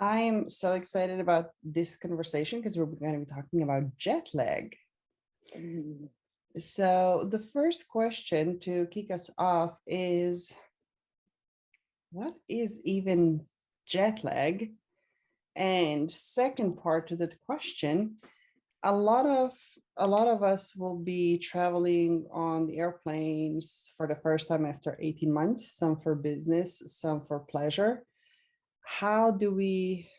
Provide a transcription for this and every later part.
I am so excited about this conversation because we're going to be talking about jet lag. Mm. So, the first question to kick us off is what is even jet lag? And second part to that question, a lot of us will be traveling on the airplanes for the first time after 18 months, some for business, some for pleasure. How do we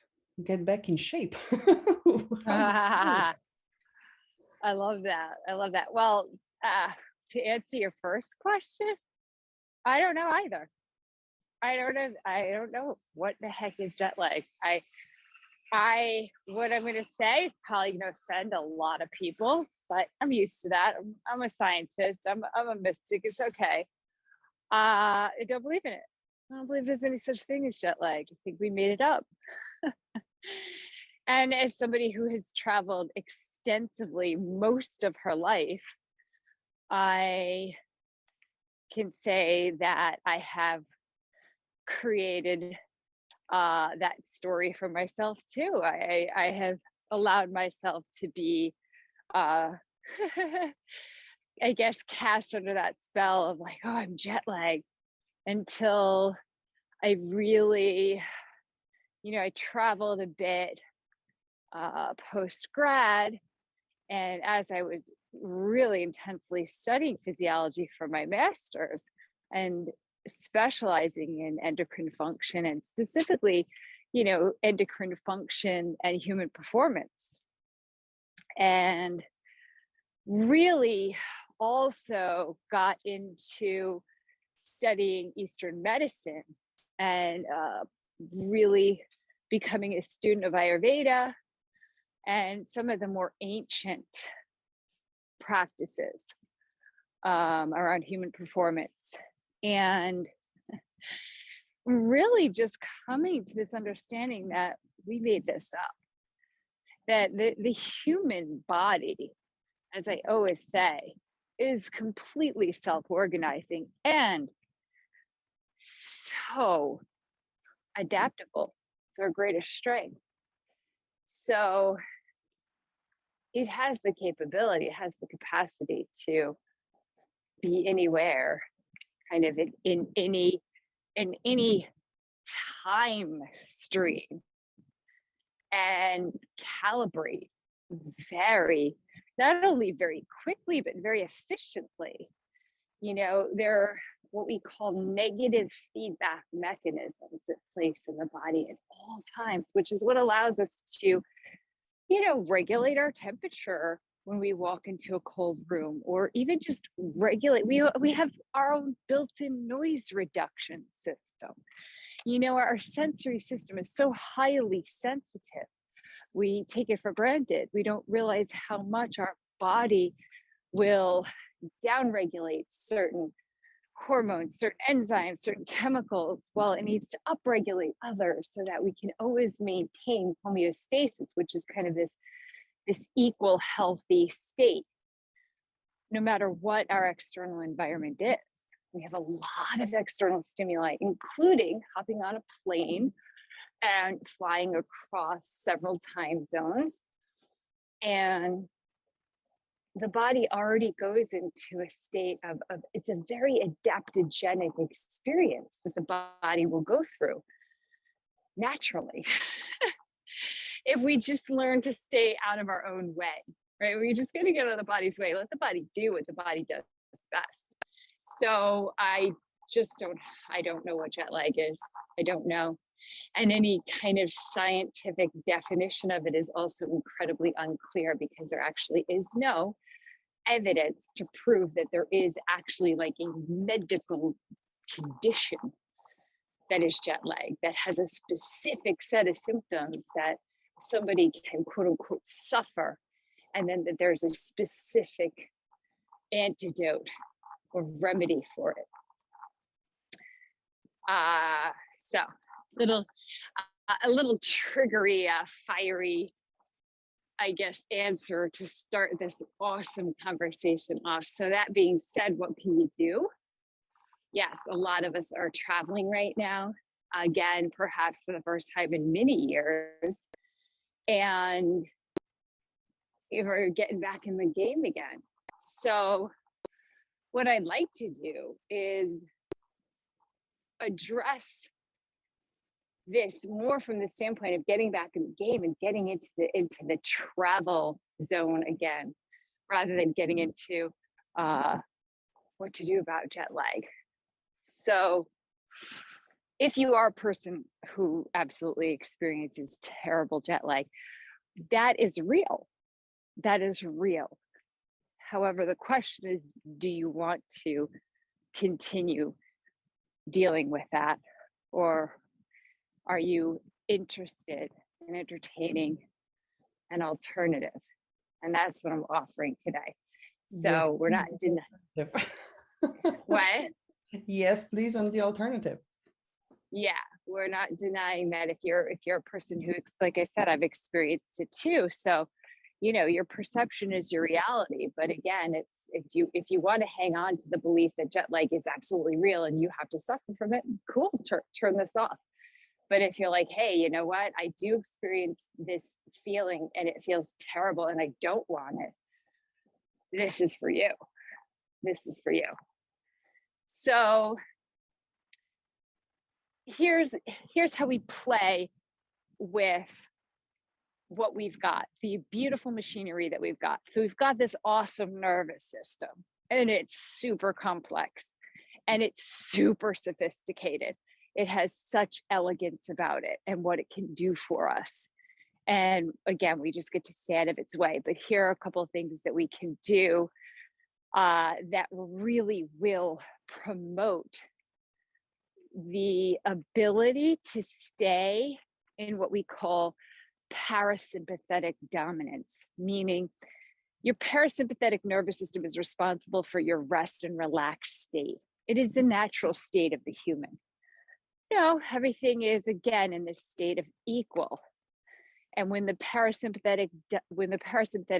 get back in shape? How do we do it? I love that. I love that. Well, to answer your first question, I don't know either. I don't know. I don't know what the heck is jet lag. What I'm going to say is probably going to offend a lot of people, but I'm used to that. I'm a scientist. I'm a mystic. It's okay. I don't believe in it. I don't believe there's any such thing as jet lag. I think we made it up. And as somebody who has traveled extensively most of her life, I can say that I have created that story for myself too. I have allowed myself to be, uh, I guess, cast under that spell of like, oh, I'm jet lagged until I really, I traveled a bit post grad. And as I was really intensely studying physiology for my master's and specializing in endocrine function and specifically, endocrine function and human performance. And really also got into studying Eastern medicine and really becoming a student of Ayurveda and some of the more ancient practices around human performance. And really just coming to this understanding that we made this up, that the human body, as I always say, is completely self-organizing and so adaptable. It's our greatest strength. So it has the capability, it has the capacity to be anywhere, kind of in any time stream, and calibrate not only very quickly but very efficiently. There are what we call negative feedback mechanisms that place in the body at all times, which is what allows us to regulate our temperature when we walk into a cold room, or even just regulate. We have our own built-in noise reduction system. Our sensory system is so highly sensitive. We take it for granted. We don't realize how much our body will downregulate certain hormones, certain enzymes, certain chemicals, while it needs to upregulate others so that we can always maintain homeostasis, which is kind of this equal healthy state, no matter what our external environment is. We have a lot of external stimuli, including hopping on a plane and flying across several time zones. And the body already goes into a state of it's a very adaptogenic experience that the body will go through naturally. If we just learn to stay out of our own way, right? We just got to get out of the body's way, let the body do what the body does best. So I don't know what jet lag is. I don't know. And any kind of scientific definition of it is also incredibly unclear, because there actually is no evidence to prove that there is actually like a medical condition that is jet lag, that has a specific set of symptoms that somebody can quote unquote suffer, and then that there's a specific antidote or remedy for it. So a little triggery, fiery, I guess, answer to start this awesome conversation off. So that being said, what can you do? Yes, a lot of us are traveling right now. again, perhaps for the first time in many years. And we're getting back in the game again. So what I'd like to do is address this more from the standpoint of getting back in the game and getting into the travel zone again, rather than getting into what to do about jet lag. So if you are a person who absolutely experiences terrible jet lag, that is real. That is real. However, the question is, do you want to continue dealing with that? Or are you interested in entertaining an alternative? And that's what I'm offering today. So Yes. we're not denying. What? Yes, please, on the alternative. Yeah, we're not denying that if you're a person who, like I said, I've experienced it too. So, you know, your perception is your reality. But again, it's if you want to hang on to the belief that jet lag is absolutely real and you have to suffer from it, cool, turn this off. But if you're like, hey, you know what, I do experience this feeling and it feels terrible and I don't want it, this is for you. This is for you. So here's how we play with what we've got, the beautiful machinery that we've got. So we've got this awesome nervous system, and it's super complex and it's super sophisticated. It has such elegance about it and what it can do for us. And again, we just get to stay out of its way. But here are a couple of things that we can do that really will promote the ability to stay in what we call parasympathetic dominance, meaning your parasympathetic nervous system is responsible for your rest and relaxed state. It is the natural state of the human. You know, everything is, again, in this state of equal. And when the parasympathetic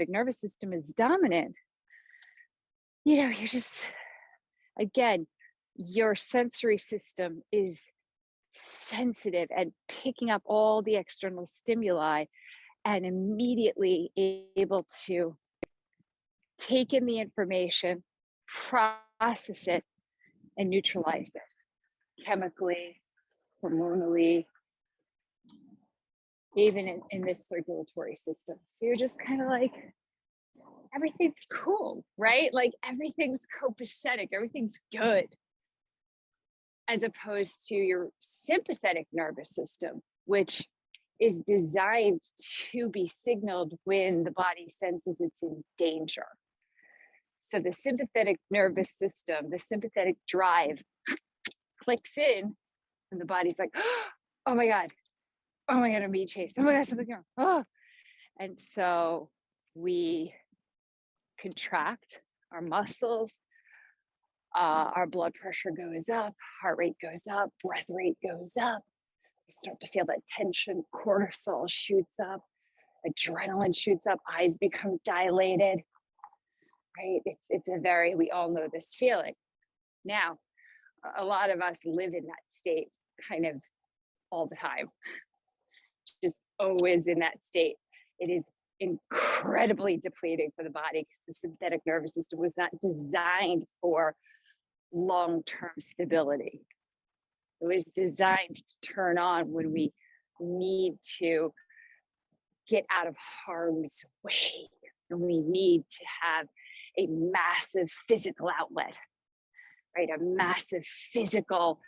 nervous system is dominant, you know, you're just, again, your sensory system is sensitive and picking up all the external stimuli and immediately able to take in the information, process it, and neutralize it chemically, hormonally, even in this circulatory system. So you're just kind of like, everything's cool, right? Like everything's copacetic, everything's good. As opposed to your sympathetic nervous system, which is designed to be signaled when the body senses it's in danger. So the sympathetic nervous system, the sympathetic drive clicks in and the body's like, oh my God, I'm being chased. Oh my God, something's wrong. Oh. And so we contract our muscles, our blood pressure goes up, heart rate goes up, breath rate goes up. We start to feel that tension, cortisol shoots up, adrenaline shoots up, eyes become dilated, right? It's a very, we all know this feeling. Now, a lot of us live in that state kind of all the time, just always in that state. It is incredibly depleting for the body because the sympathetic nervous system was not designed for long-term stability. It was designed to turn on when we need to get out of harm's way, and we need to have a massive physical outlet, right? A massive physical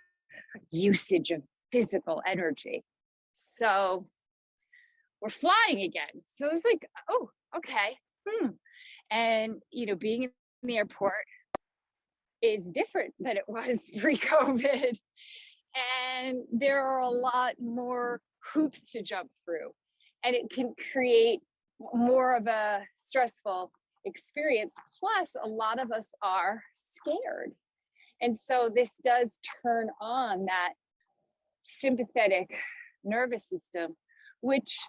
usage of physical energy. So we're flying again. So it's like, oh, okay. And, you know, being in the airport is different than it was pre-COVID. And there are a lot more hoops to jump through. And it can create more of a stressful experience. Plus, a lot of us are scared. And so this does turn on that sympathetic nervous system, which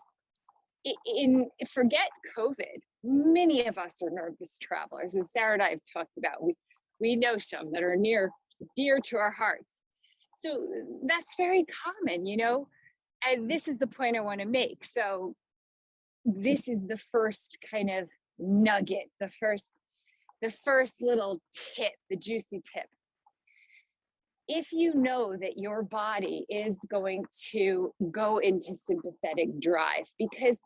forget COVID, many of us are nervous travelers. As Sarah and I have talked about, we know some that are dear to our hearts. So that's very common, and this is the point I want to make. So this is the first kind of nugget, the first little tip, the juicy tip. If you know that your body is going to go into sympathetic drive, because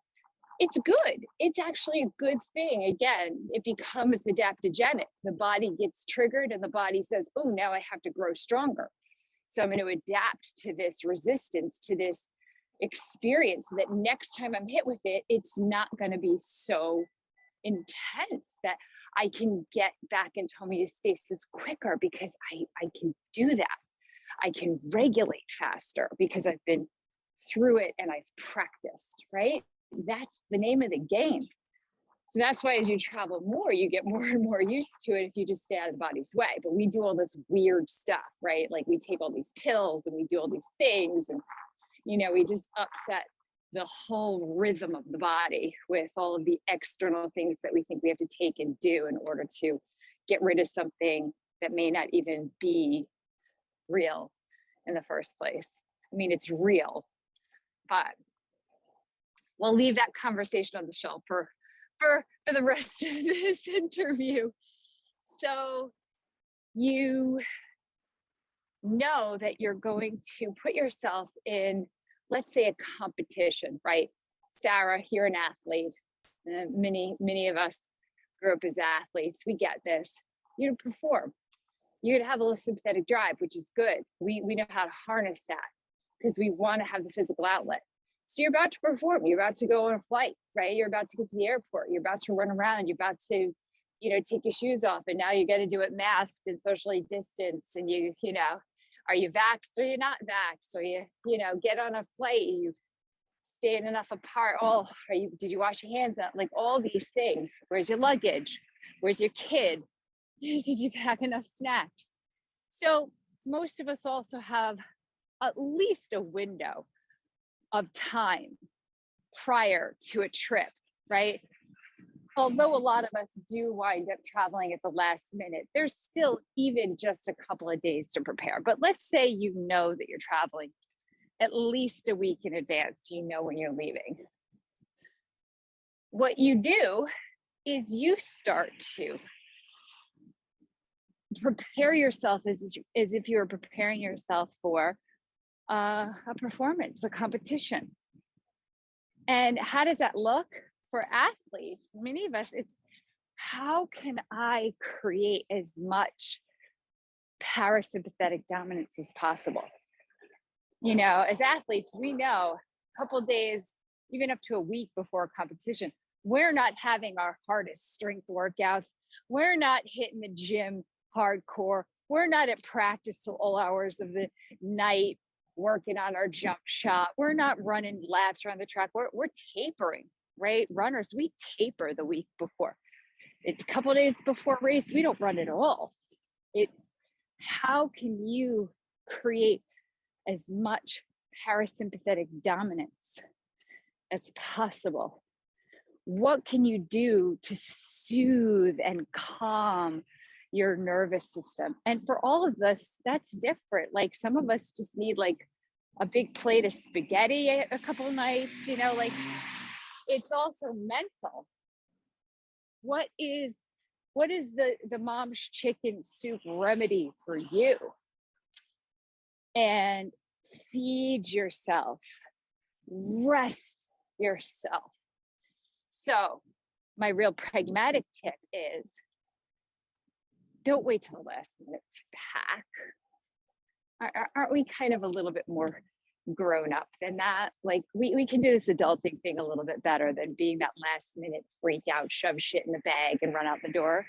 it's good, it's actually a good thing. Again, it becomes adaptogenic. The body gets triggered and the body says, oh, now I have to grow stronger. So I'm going to adapt to this resistance, to this experience, so that next time I'm hit with it, it's not going to be so intense, that I can get back into homeostasis quicker because I can do that. I can regulate faster because I've been through it and I've practiced, right? That's the name of the game. So that's why as you travel more, you get more and more used to it if you just stay out of the body's way. But we do all this weird stuff, right? Like we take all these pills and we do all these things, and we just upset the whole rhythm of the body with all of the external things that we think we have to take and do in order to get rid of something that may not even be real in the first place. I mean, it's real, but we'll leave that conversation on the shelf for the rest of this interview. So you know that you're going to put yourself in, let's say, a competition, right? Sarah, you're an athlete. Many of us grew up as athletes. We get this. You're to perform. You're to have a little sympathetic drive, which is good. We know how to harness that because we want to have the physical outlet. So you're about to perform. You're about to go on a flight, right? You're about to get to the airport. You're about to run around. You're about to, take your shoes off. And now you got to do it masked and socially distanced. And are you vaxxed or you're not vaxxed? Or you get on a flight, you staying enough apart. Oh, did you wash your hands up? Like all these things. Where's your luggage? Where's your kid? Did you pack enough snacks? So most of us also have at least a window of time prior to a trip, right? Although a lot of us do wind up traveling at the last minute, there's still even just a couple of days to prepare. But let's say you know that you're traveling at least a week in advance, when you're leaving. What you do is you start to prepare yourself as if you were preparing yourself for a performance, a competition. And how does that look for athletes? Many of us, it's how can I create as much parasympathetic dominance as possible? As athletes, we know a couple of days, even up to a week before a competition, we're not having our hardest strength workouts. We're not hitting the gym hardcore. We're not at practice till all hours of the night, working on our jump shot. We're not running laps around the track. We're tapering, right? Runners, we taper the week before. It's a couple of days before race, we don't run at all. It's how can you create as much parasympathetic dominance as possible? What can you do to soothe and calm your nervous system? And for all of this, that's different. Like some of us just need like a big plate of spaghetti a couple of nights, it's also mental. What is the mom's chicken soup remedy for you? And feed yourself, rest yourself. So my real pragmatic tip is don't wait till the last minute to pack. Aren't we kind of a little bit more grown up than that? Like we can do this adulting thing a little bit better than being that last minute freak out, shove shit in the bag and run out the door.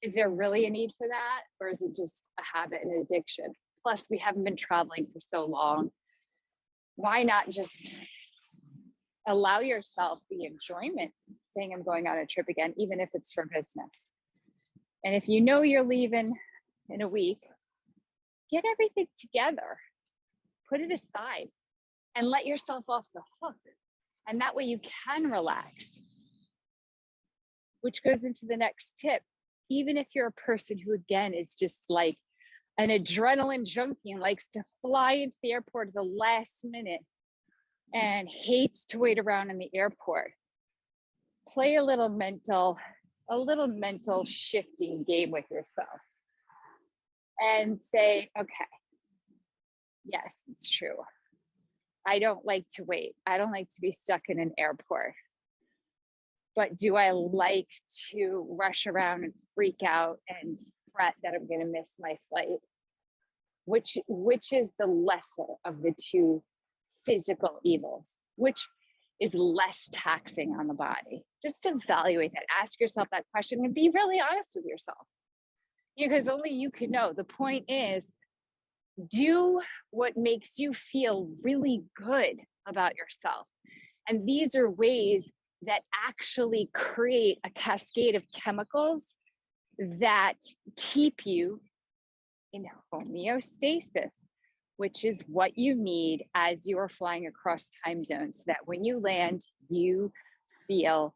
Is there really a need for that? Or is it just a habit and addiction? Plus, we haven't been traveling for so long. Why not just allow yourself the enjoyment, saying I'm going on a trip again, even if it's for business. And if you know you're leaving in a week, get everything together, put it aside, and let yourself off the hook. And that way you can relax, which goes into the next tip. Even if you're a person who, again, is just like, An adrenaline junkie likes to fly into the airport at the last minute and hates to wait around in the airport. Play a little mental shifting game with yourself and say, okay, yes, it's true. I don't like to wait. I don't like to be stuck in an airport. But do I like to rush around and freak out and fret that I'm going to miss my flight? Which is the lesser of the two physical evils? Which is less taxing on the body? Just evaluate that. Ask yourself that question and be really honest with yourself. Because only you can know. The point is, do what makes you feel really good about yourself. And these are ways that actually create a cascade of chemicals that keep you in homeostasis, which is what you need as you are flying across time zones, so that when you land, you feel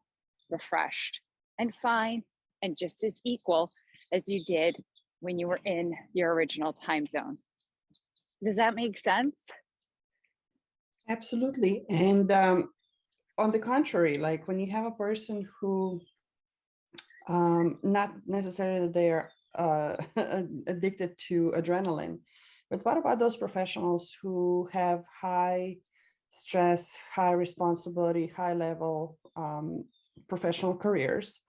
refreshed and fine and just as equal as you did when you were in your original time zone. Does that make sense? Absolutely. And on the contrary, like when you have a person who, not necessarily that they are addicted to adrenaline, but what about those professionals who have high stress, high responsibility, high level professional careers?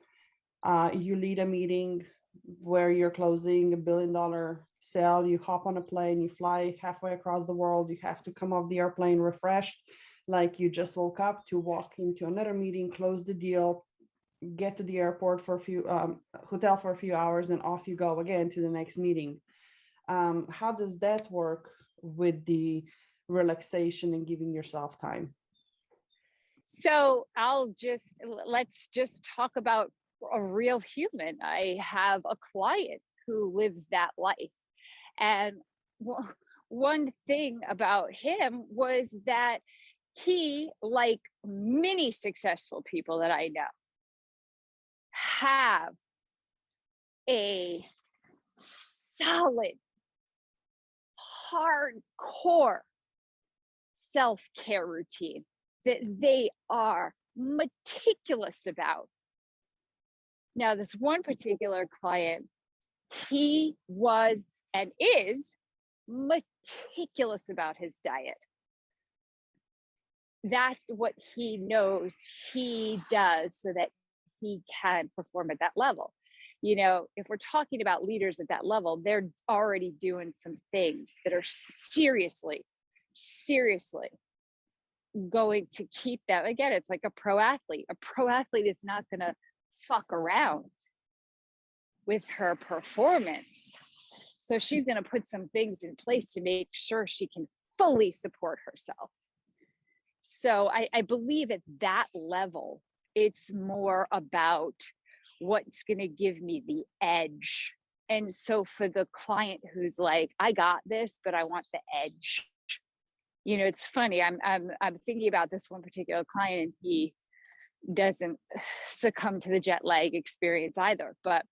You lead a meeting where you're closing $1 billion sale, you hop on a plane, you fly halfway across the world, you have to come off the airplane refreshed, like you just woke up, to walk into another meeting, close the deal, get to the airport for a few hotel for a few hours, and off you go again to the next meeting. How does that work with the relaxation and giving yourself time? So let's just talk about a real human. I have a client who lives that life. And one thing about him was that he, like many successful people that I know, have a solid, hardcore self-care routine that they are meticulous about. Now, this one particular client, he was and is meticulous about his diet. That's what he knows he does so that he can perform at that level. You know, if we're talking about leaders at that level, they're already doing some things that are seriously going to keep them. Again, it's like a pro athlete. A pro athlete is not going to fuck around with her performance. So she's going to put some things in place to make sure she can fully support herself. So I believe at that level, it's more about what's going to give me the edge. And so for the client who's like, I got this, but I want the edge. You know, it's funny. I'm thinking about this one particular client, and he doesn't succumb to the jet lag experience either. But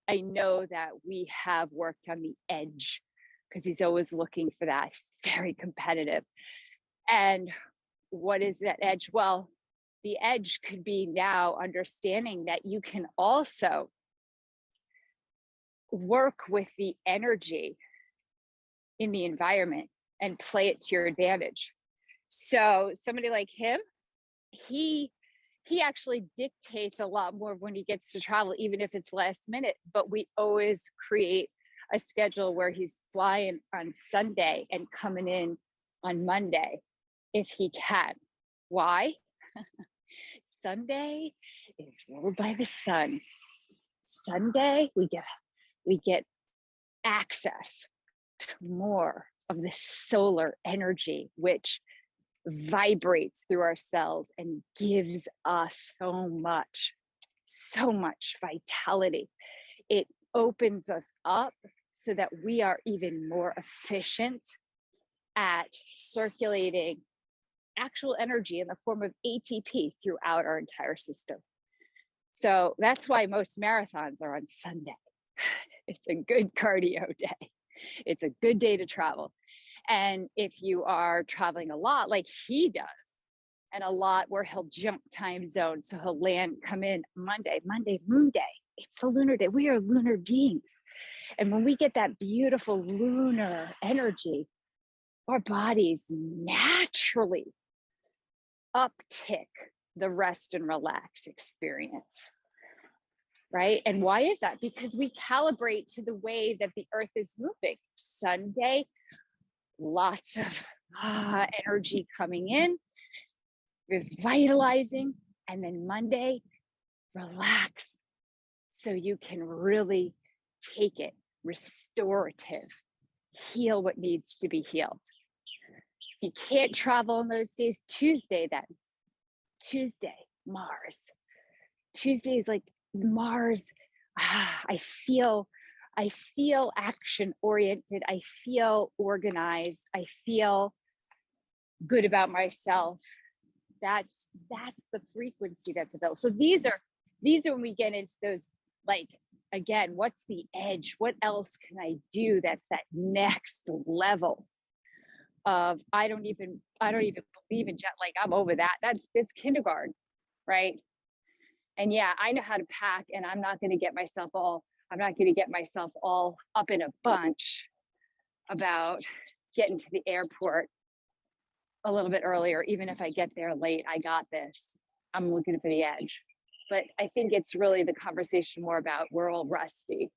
I know that we have worked on the edge because he's always looking for that. He's very competitive. And what is that edge? Well, the edge could be now understanding that you can also work with the energy in the environment and play it to your advantage. So somebody like him, he actually dictates a lot more when he gets to travel, even if it's last minute. But we always create a schedule where he's flying on Sunday and coming in on Monday if he can. Why? Sunday is ruled by the sun. Sunday, we get access to more of the solar energy, which vibrates through our cells and gives us so much vitality. It opens us up so that we are even more efficient at circulating actual energy in the form of ATP throughout our entire system. So that's why most marathons are on Sunday. It's a good cardio day. It's a good day to travel. And if you are traveling a lot, like he does, and a lot where he'll jump time zones, so he'll come in Monday, moon day. It's a lunar day. We are lunar beings. And when we get that beautiful lunar energy, our bodies naturally uptick the rest and relax experience. Right? And why is that? Because we calibrate to the way that the earth is moving. Sunday, lots of energy coming in, revitalizing, and then Monday, relax. So you can really take it, restorative, heal what needs to be healed. If you can't travel on those days, Tuesday, Mars. Tuesday is like Mars. I feel action oriented. I feel organized. I feel good about myself. That's the frequency that's available. So these are when we get into those, like, again, what's the edge? What else can I do that's that next level of I don't even believe in jet lag. I'm over that. It's kindergarten, right? And yeah, I know how to pack, and I'm not going to get myself all up in a bunch about getting to the airport a little bit earlier. Even if I get there late, I got this. I'm looking for the edge. But I think it's really the conversation more about we're all rusty.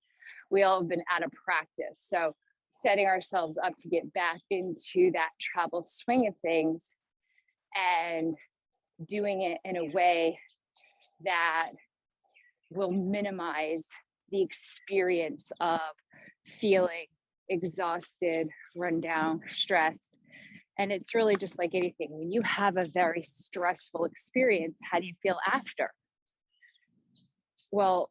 We all have been out of practice. So setting ourselves up to get back into that travel swing of things and doing it in a way that will minimize the experience of feeling exhausted, run down, stressed. And it's really just like anything. When you have a very stressful experience, how do you feel after? Well,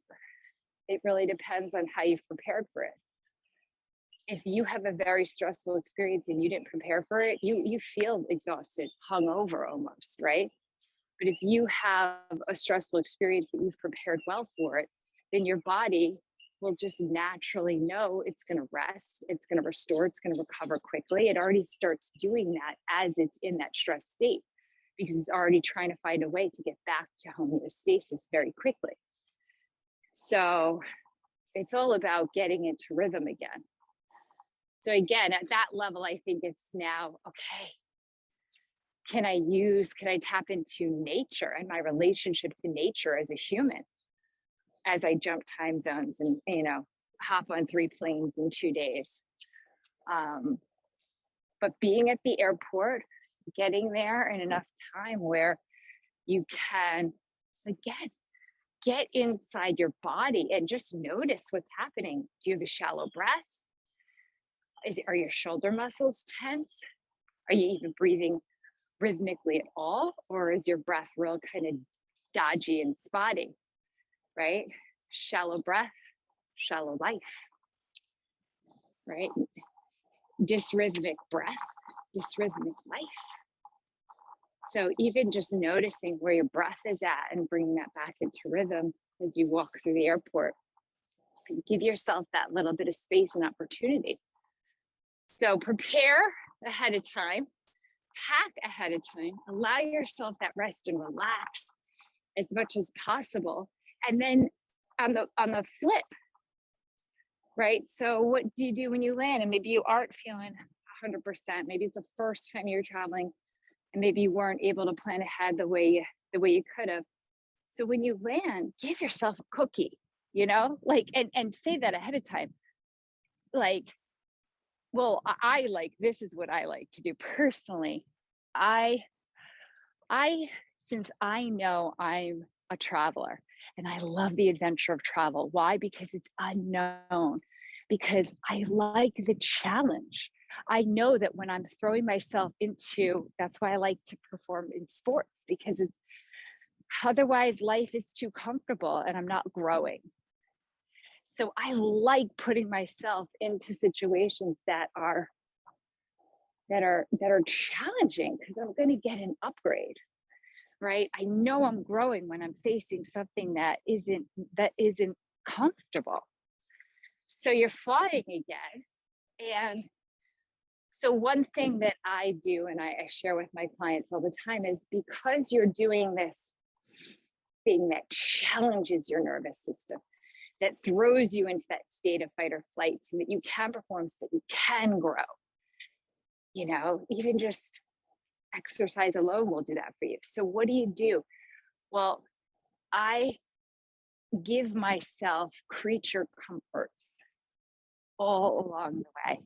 it really depends on how you've prepared for it. If you have a very stressful experience and you didn't prepare for it, you feel exhausted, hungover almost, right? But if you have a stressful experience but you've prepared well for it, then your body will just naturally know it's going to rest, it's going to restore, it's going to recover quickly. It already starts doing that as it's in that stress state because it's already trying to find a way to get back to homeostasis very quickly. So it's all about getting into rhythm again. So again, at that level, I think it's now, okay, can I tap into nature and my relationship to nature as a human as I jump time zones and, hop on 3 planes in 2 days. But being at the airport, getting there in enough time where you can, again, get inside your body and just notice what's happening. Do you have a shallow breath? Are your shoulder muscles tense? Are you even breathing rhythmically at all? Or is your breath real kind of dodgy and spotty, right? Shallow breath, shallow life, right? Dysrhythmic breath, dysrhythmic life. So even just noticing where your breath is at and bringing that back into rhythm as you walk through the airport, give yourself that little bit of space and opportunity. So prepare ahead of time, pack ahead of time, allow yourself that rest and relax as much as possible. And then on the flip, right? So what do you do when you land? And maybe you aren't feeling 100%. Maybe it's the first time you're traveling and maybe you weren't able to plan ahead the way you could have. So when you land, give yourself a cookie, like, and say that ahead of time. Like, well, this is what I like to do personally. I since I know I'm a traveler and I love the adventure of travel. Why? Because it's unknown, because I like the challenge. I know that when I'm throwing myself into, that's why I like to perform in sports, because it's otherwise life is too comfortable and I'm not growing. So I like putting myself into situations that are challenging because I'm going to get an upgrade, right? I know I'm growing when I'm facing something that isn't comfortable. So you're flying again And so one thing that I do, and I share with my clients all the time, is because you're doing this thing that challenges your nervous system, that throws you into that state of fight or flight so that you can perform, so that you can grow. You know, even just exercise alone will do that for you. So what do? Well, I give myself creature comforts all along the way.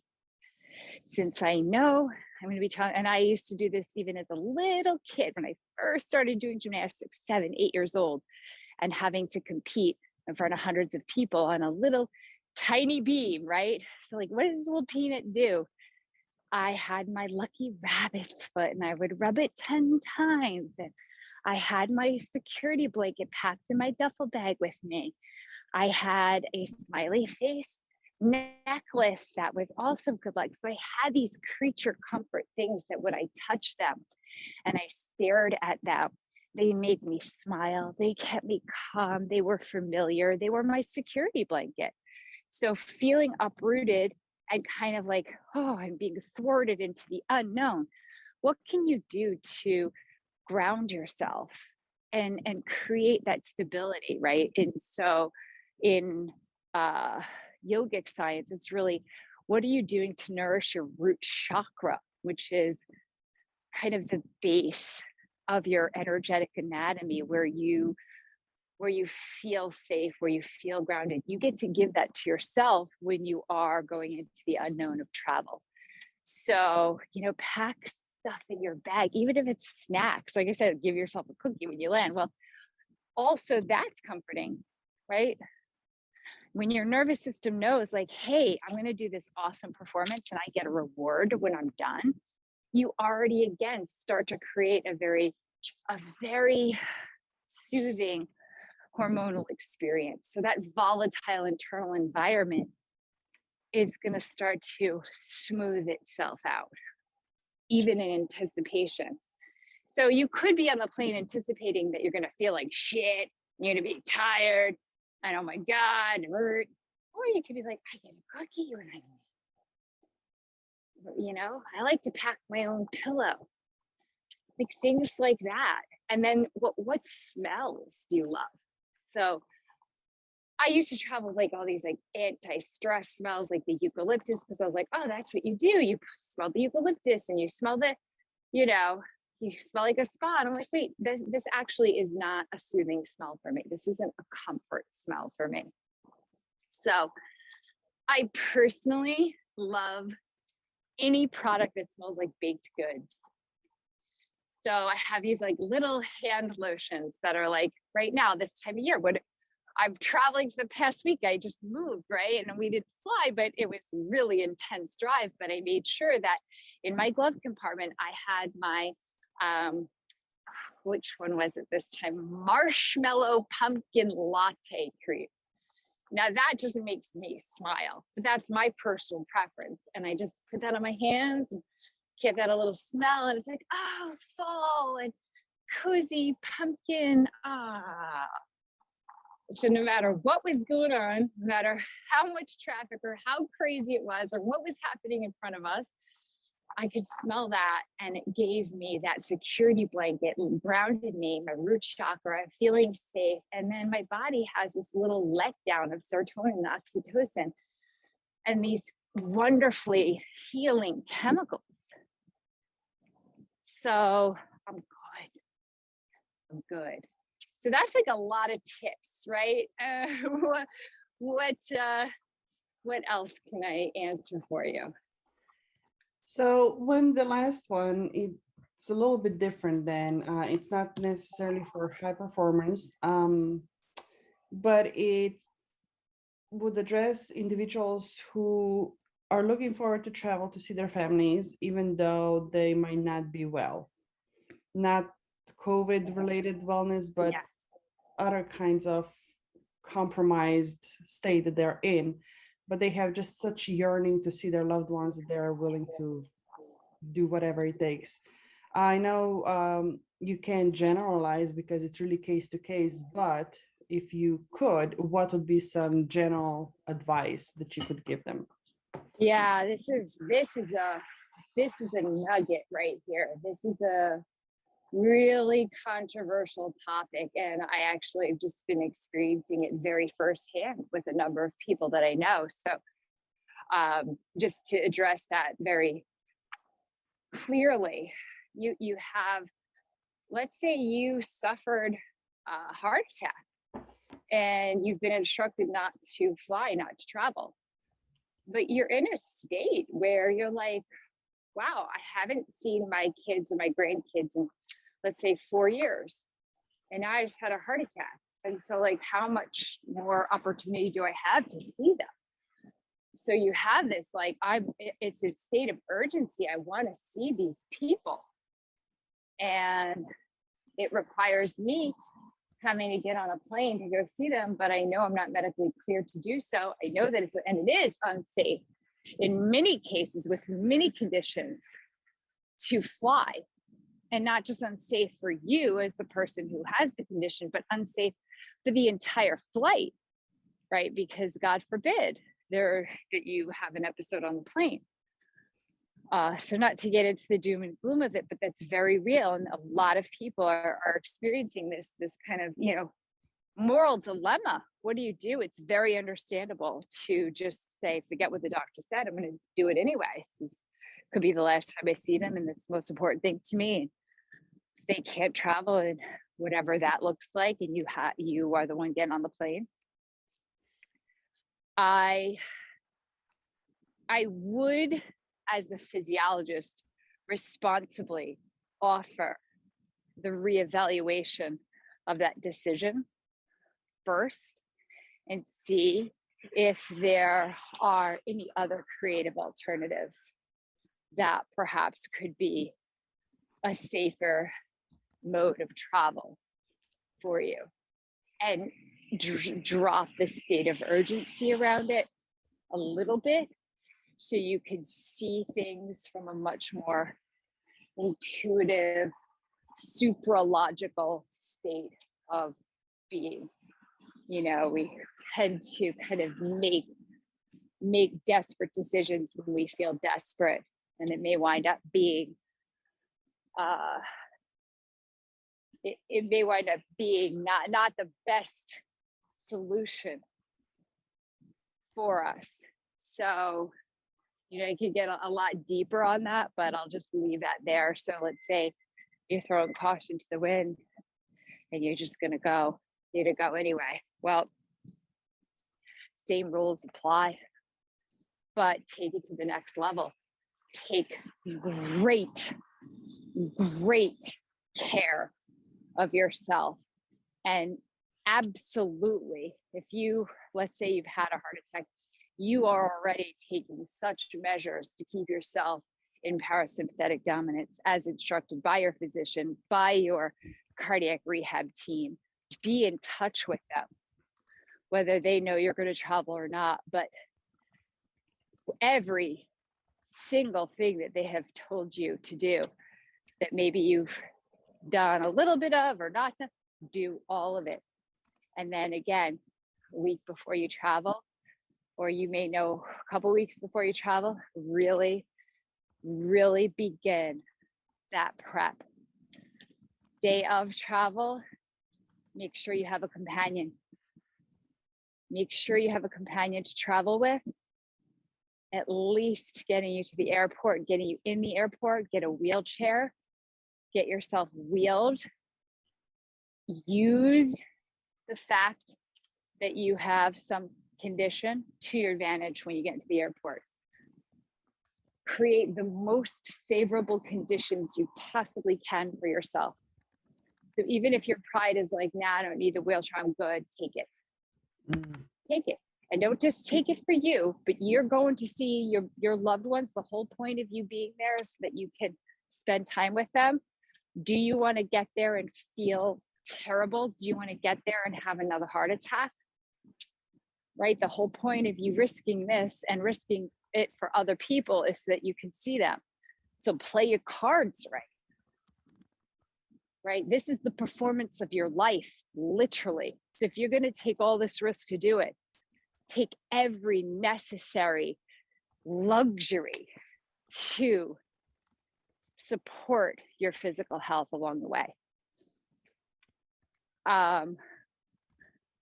Since I know I'm going to be challenged, and I used to do this even as a little kid when I first started doing gymnastics, 7, 8 years old, and having to compete in front of hundreds of people on a little tiny beam, right? So like, what does this little peanut do? I had my lucky rabbit's foot and I would rub it 10 times. And I had my security blanket packed in my duffel bag with me. I had a smiley face necklace that was also good luck. So I had these creature comfort things that when I touched them and I stared at them, they made me smile. They kept me calm. They were familiar. They were my security blanket. So feeling uprooted and kind of like, oh, I'm being thwarted into the unknown. What can you do to ground yourself and create that stability, right? And so in yogic science, it's really, what are you doing to nourish your root chakra, which is kind of the base of your energetic anatomy, where you feel safe, where you feel grounded. You get to give that to yourself when you are going into the unknown of travel. So, pack stuff in your bag, even if it's snacks. Like I said, give yourself a cookie when you land. Well, also that's comforting, right? When your nervous system knows, like, hey, I'm going to do this awesome performance and I get a reward when I'm done, you already again start to create a very soothing hormonal experience. So that volatile internal environment is going to start to smooth itself out, even in anticipation. So you could be on the plane anticipating that you're going to feel like shit, you're going to be tired, and oh my God, hurt. Or you could be like, I get a cookie when I like to pack my own pillow. Like things like that. And then what smells do you love? So I used to travel with like all these like anti-stress smells, like the eucalyptus, because I was like, oh, that's what you do. You smell the eucalyptus and you smell you smell like a spa. And I'm like, wait, this actually is not a soothing smell for me. This isn't a comfort smell for me. So I personally love any product that smells like baked goods. So I have these like little hand lotions that are like right now, this time of year, when I'm traveling for the past week, I just moved, right? And we didn't fly, but it was really intense drive. But I made sure that in my glove compartment, I had my, which one was it this time? Marshmallow pumpkin latte cream. Now that just makes me smile, but that's my personal preference. And I just put that on my hands and give that a little smell. And it's like, oh, fall and cozy pumpkin. So no matter what was going on, no matter how much traffic or how crazy it was or what was happening in front of us, I could smell that, and it gave me that security blanket, grounded me, my root chakra, feeling safe. And then my body has this little letdown of serotonin and oxytocin and these wonderfully healing chemicals. So I'm good. So that's like a lot of tips, right? What else can I answer for you? So when the last one, it's a little bit different than, it's not necessarily for high performance, but it would address individuals who are looking forward to travel to see their families, even though they might not be well. Not COVID related wellness, but Yeah. other kinds of compromised state that they're in, but they have just such yearning to see their loved ones that they're willing to do whatever it takes. I know you can't generalize because it's really case to case, but if you could, what would be some general advice that you could give them? Yeah, this is a nugget right here. This is a really controversial topic, and I actually have just been experiencing it very firsthand with a number of people that I know. So, just to address that very clearly, you have, let's say you suffered a heart attack and you've been instructed not to fly, not to travel, but you're in a state where you're like, wow, I haven't seen my kids or my grandkids in, let's say, 4 years. And now I just had a heart attack. And so, like, how much more opportunity do I have to see them? So you have this, like, it's a state of urgency. I want to see these people. And it requires me having to get on a plane to go see them, but I know I'm not medically cleared to do so. I know that it is unsafe in many cases with many conditions to fly, and not just unsafe for you as the person who has the condition, but unsafe for the entire flight, right? Because God forbid that you have an episode on the plane. So not to get into the doom and gloom of it, but that's very real. And a lot of people are experiencing this kind of, moral dilemma. What do you do? It's very understandable to just say, forget what the doctor said. I'm going to do it anyway. This could be the last time I see them, and it's the most important thing to me. If they can't travel, and whatever that looks like, and you are the one getting on the plane, I would, as the physiologist, responsibly offer the reevaluation of that decision first and see if there are any other creative alternatives that perhaps could be a safer mode of travel for you, and drop the state of urgency around it a little bit so you can see things from a much more intuitive, supralogical state of being. We tend to kind of make desperate decisions when we feel desperate, and it may wind up being it may wind up being not the best solution for us. So, you can get a lot deeper on that, but I'll just leave that there. So let's say you're throwing caution to the wind and you're just going to go anyway. Well, same rules apply, but take it to the next level. Take great care of yourself. And absolutely, if let's say you've had a heart attack, you are already taking such measures to keep yourself in parasympathetic dominance as instructed by your physician, by your cardiac rehab team. Be in touch with them, whether they know you're going to travel or not. But every single thing that they have told you to do that maybe you've done a little bit of or not to, do all of it. And then again, a week before you travel, or you may know a couple weeks before you travel, really begin that prep. Day of travel, make sure you have a companion. Make sure you have a companion to travel with, at least getting you to the airport, getting you in the airport, get a wheelchair, get yourself wheeled. Use the fact that you have some condition to your advantage when you get into the airport. Create the most favorable conditions you possibly can for yourself. So even if your pride is like, nah, I don't need the wheelchair, I'm good, take it. Take it. And don't just take it for you, but you're going to see your loved ones. The whole point of you being there is so that you can spend time with them. Do you want to get there and feel terrible? Do you want to get there and have another heart attack? Right? The whole point of you risking this and risking it for other people is so that you can see them. So play your cards right. Right? This is the performance of your life, literally. So if you're going to take all this risk to do it, take every necessary luxury to support your physical health along the way. And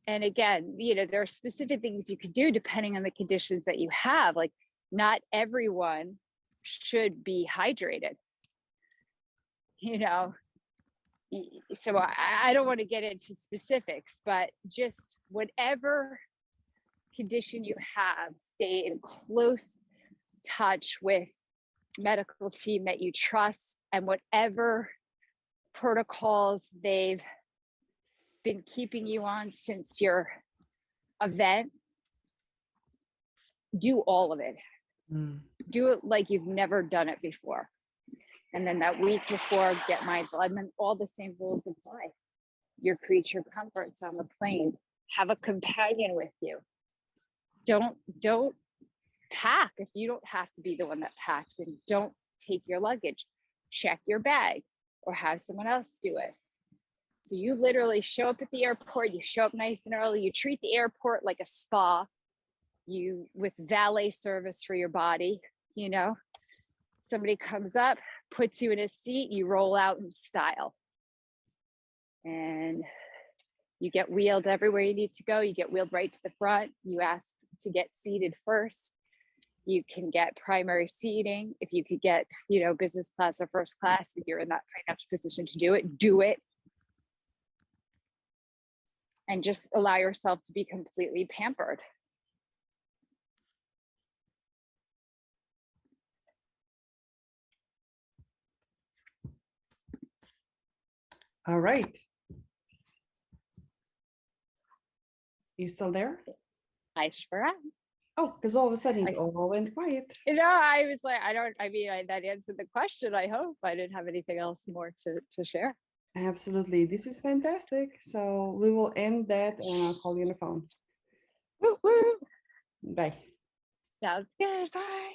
again, there are specific things you could do depending on the conditions that you have. Like, not everyone should be hydrated, So I don't want to get into specifics, but just whatever condition you have, stay in close touch with medical team that you trust, and whatever protocols they've been keeping you on since your event, do all of it. Do it like you've never done it before. And then that week before, get mindful. And then all the same rules apply. Your creature comforts on the plane. Have a companion with you. Don't pack if you don't have to be the one that packs, and don't take your luggage. Check your bag or have someone else do it. So you literally show up at the airport, you show up nice and early, you treat the airport like a spa, with valet service for your body, somebody comes up, puts you in a seat, you roll out in style. And you get wheeled everywhere you need to go. You get wheeled right to the front. You ask to get seated first. You can get primary seating. If you could get, business class or first class, if you're in that financial position to do it. And just allow yourself to be completely pampered. All right. You still there? I sure am. Oh, because all of a sudden it all went quiet. I was like, that answered the question. I hope I didn't have anything else more to share. Absolutely. This is fantastic. So we will end that and I'll call you on the phone. Woo, woo. Bye. Sounds good. Bye.